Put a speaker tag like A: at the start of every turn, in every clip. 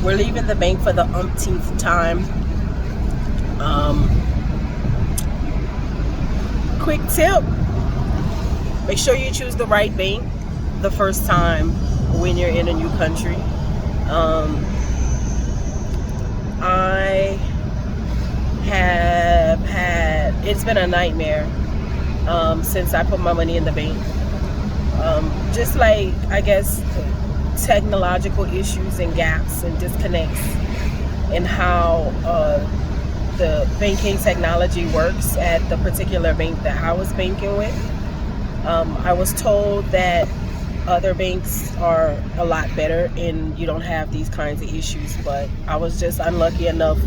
A: We're leaving the bank for the umpteenth time. Quick tip: make sure you choose the right bank the first time when you're in a new country. I have had, it's been a nightmare since I put my money in the bank. Just like, I guess, technological issues and gaps and disconnects in how the banking technology works at the particular bank that I was banking with. I was told that other banks are a lot better and you don't have these kinds of issues, but I was just unlucky enough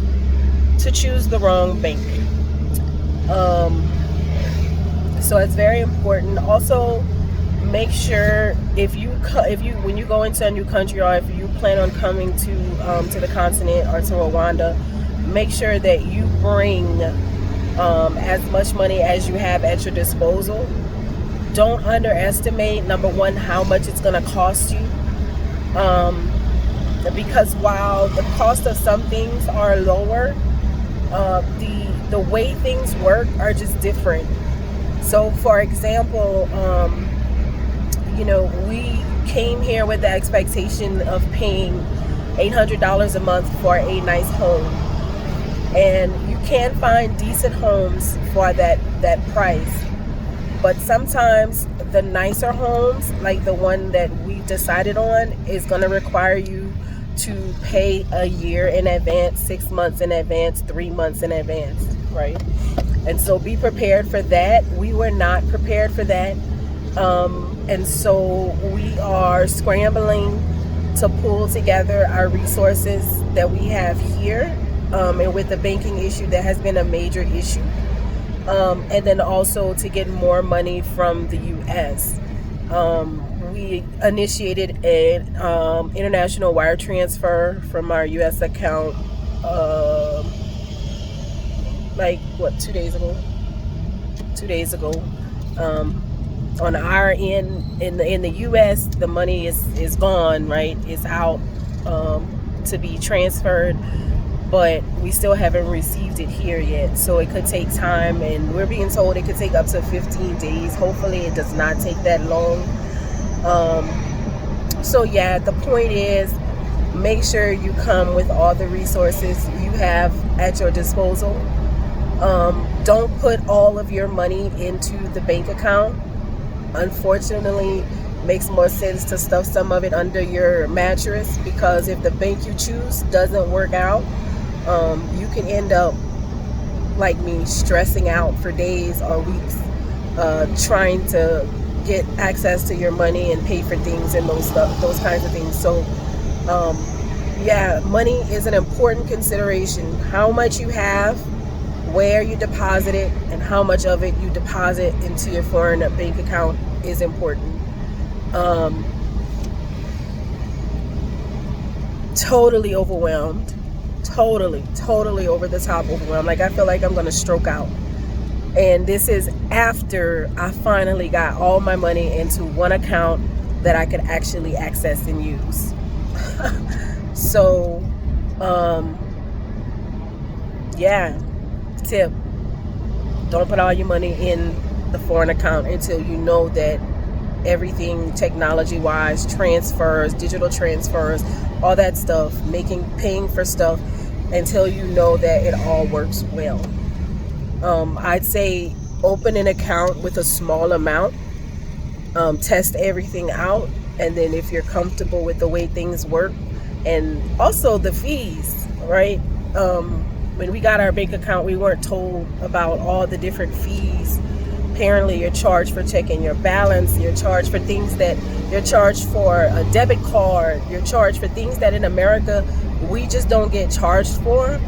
A: to choose the wrong bank. So it's very important. Also, make sure when you go into a new country, or if you plan on coming to the continent or to Rwanda, make sure that you bring as much money as you have at your disposal. Don't underestimate, number one, how much it's going to cost you, because while the cost of some things are lower, the way things work are just different. So for example, we came here with the expectation of paying $800 a month for a nice home, and you can find decent homes for that price. But sometimes the nicer homes, like the one that we decided on, is going to require you to pay a year in advance, 6 months in advance, 3 months in advance, right? And so be prepared for that. We were not prepared for that. And so we are scrambling to pull together our resources that we have here. And with the banking issue, that has been a major issue. And then also to get more money from the U.S. We initiated an international wire transfer from our U.S. account, 2 days ago. 2 days ago. On our end, in the U.S., the money is gone, right? It's out to be transferred. But we still haven't received it here yet, so it could take time, and we're being told it could take up to 15 days. Hopefully it does not take that long. So yeah, the point is, make sure you come with all the resources you have at your disposal. Don't put all of your money into the bank account. Unfortunately, it makes more sense to stuff some of it under your mattress, because if the bank you choose doesn't work out, you can end up like me, stressing out for days or weeks, trying to get access to your money and pay for things and those kinds of things. So money is an important consideration. How much you have, where you deposit it, and how much of it you deposit into your foreign bank account is important. Totally overwhelmed. Totally over the top overwhelmed. Like, I feel like I'm going to stroke out. And this is after I finally got all my money into one account that I could actually access and use. So, tip: don't put all your money in the foreign account until you know that everything technology-wise, transfers, digital transfers, all that stuff, paying for stuff, until you know that it all works well. I'd say open an account with a small amount, test everything out, and then if you're comfortable with the way things work, and also the fees, right? When we got our bank account, we weren't told about all the different fees. Apparently, you're charged for checking your balance. You're charged for things that you're charged for a debit card. You're charged for things that in America we just don't get charged for.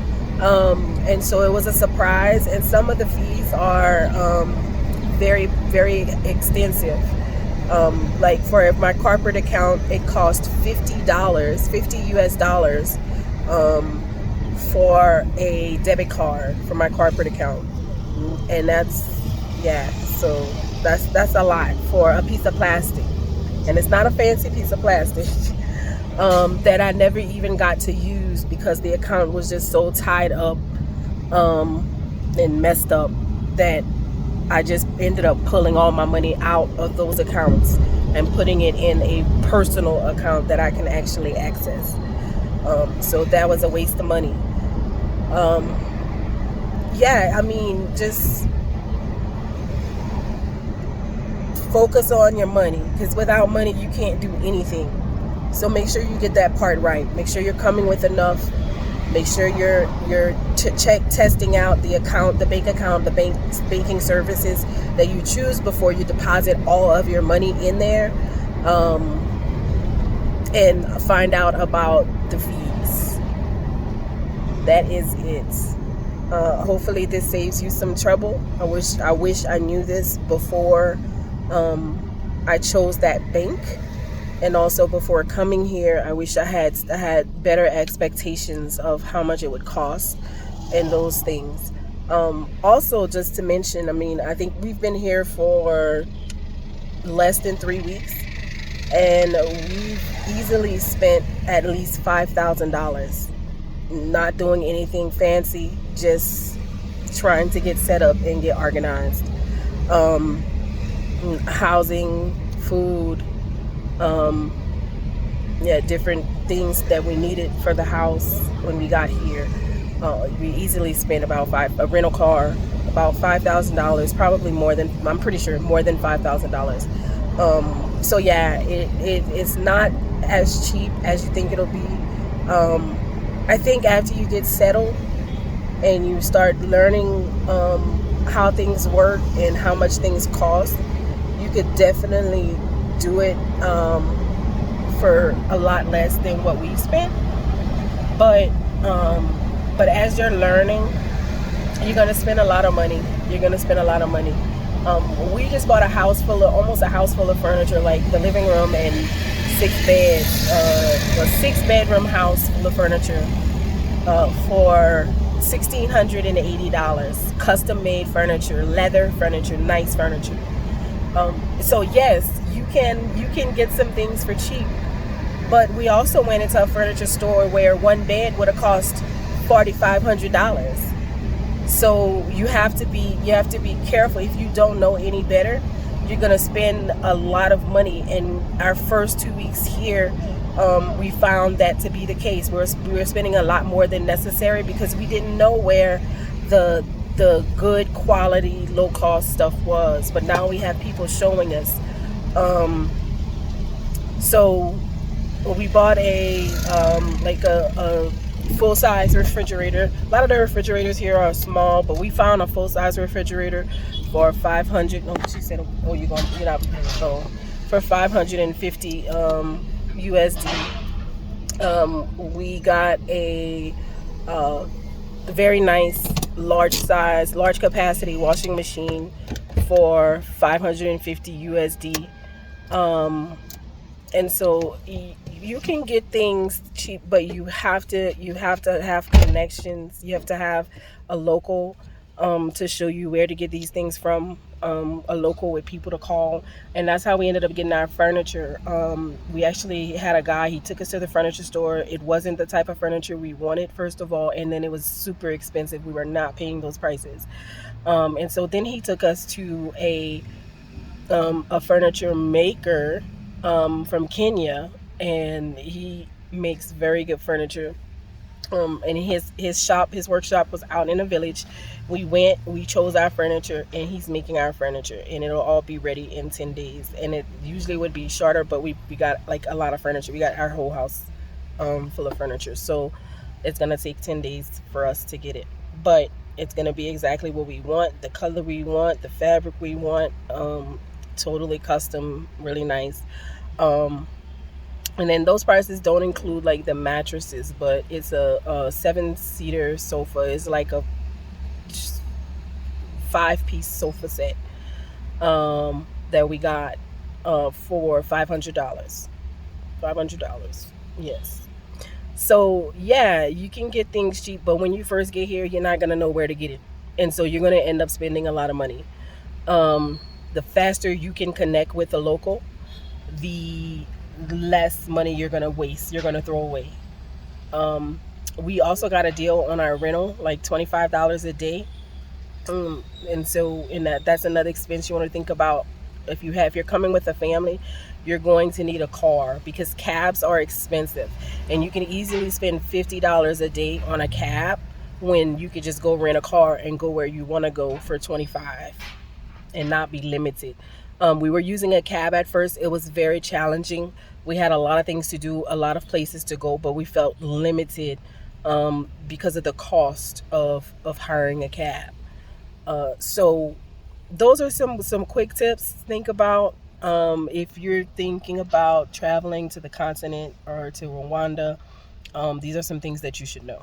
A: And so it was a surprise. And some of the fees are very, very extensive. Like for my corporate account, it cost $50, 50 US dollars, for a debit card for my corporate account. And so that's a lot for a piece of plastic. And it's not a fancy piece of plastic. that I never even got to use because the account was just so tied up and messed up that I just ended up pulling all my money out of those accounts and putting it in a personal account that I can actually access. So that was a waste of money. Yeah, I mean, just focus on your money, because without money you can't do anything. So make sure you get that part right. Make sure you're coming with enough. Make sure you're testing out the account, the bank account, the banking services that you choose before you deposit all of your money in there, and find out about the fees. That is it. Hopefully this saves you some trouble. I wish I knew this before I chose that bank, and also before coming here. I wish I had better expectations of how much it would cost and those things. Also, just to mention, I mean, I think we've been here for less than 3 weeks, and we've easily spent at least $5,000 not doing anything fancy, just trying to get set up and get organized. Housing, food, different things that we needed for the house when we got here. We easily spent about a rental car, about $5,000, probably more than, I'm pretty sure more than $5,000. So yeah, it's not as cheap as you think it'll be. I think after you get settled and you start learning how things work and how much things cost, you could definitely do it for a lot less than what we spent. But as you're learning, you're gonna spend a lot of money. We just bought almost a house full of furniture, like the living room and 6 beds, a 6-bedroom house full of furniture for $1,680. Custom made furniture, leather furniture, nice furniture. So yes, you can get some things for cheap. But we also went into a furniture store where one bed would have cost $4,500. So you have to be careful. If you don't know any better, you're gonna spend a lot of money. And our first 2 weeks here, we found that to be the case. We were spending a lot more than necessary because we didn't know where the good quality, low cost stuff was. But now we have people showing us. So we bought a full-size refrigerator. A lot of the refrigerators here are small, but we found a full-size refrigerator for 500. No, she said, "Oh, you're not paying the phone." For 550 USD. We got a very nice large capacity washing machine for 550 USD. And so you can get things cheap, but you have to have connections. You have to have a local to show you where to get these things from, a local with people to call. And that's how we ended up getting our furniture. We actually had a guy, he took us to the furniture store. It wasn't the type of furniture we wanted, first of all, and then it was super expensive. We were not paying those prices. And so then he took us to a furniture maker from Kenya, and he makes very good furniture. And his workshop was out in a village. We went, we chose our furniture, and he's making our furniture, and it'll all be ready in 10 days. And it usually would be shorter, but we got like a lot of furniture. We got our whole house full of furniture, so it's gonna take 10 days for us to get it, but it's gonna be exactly what we want, the color we want, the fabric we want, totally custom, really nice. And then those prices don't include like the mattresses, but it's a 7-seater sofa. It's like a 5-piece sofa set that we got for $500. Yes. So yeah, you can get things cheap, but when you first get here, you're not gonna know where to get it, and so you're gonna end up spending a lot of money. The faster you can connect with a local, the less money you're gonna waste, you're gonna throw away. We also got a deal on our rental, like $25 a day. And so in that's another expense you want to think about. If you're coming with a family, you're going to need a car because cabs are expensive, and you can easily spend $50 a day on a cab when you could just go rent a car and go where you want to go for 25 and not be limited. We were using a cab at first. It was very challenging. We had a lot of things to do, a lot of places to go, but we felt limited because of the cost of hiring a cab. So those are some quick tips to think about if you're thinking about traveling to the continent or to Rwanda. These are some things that you should know.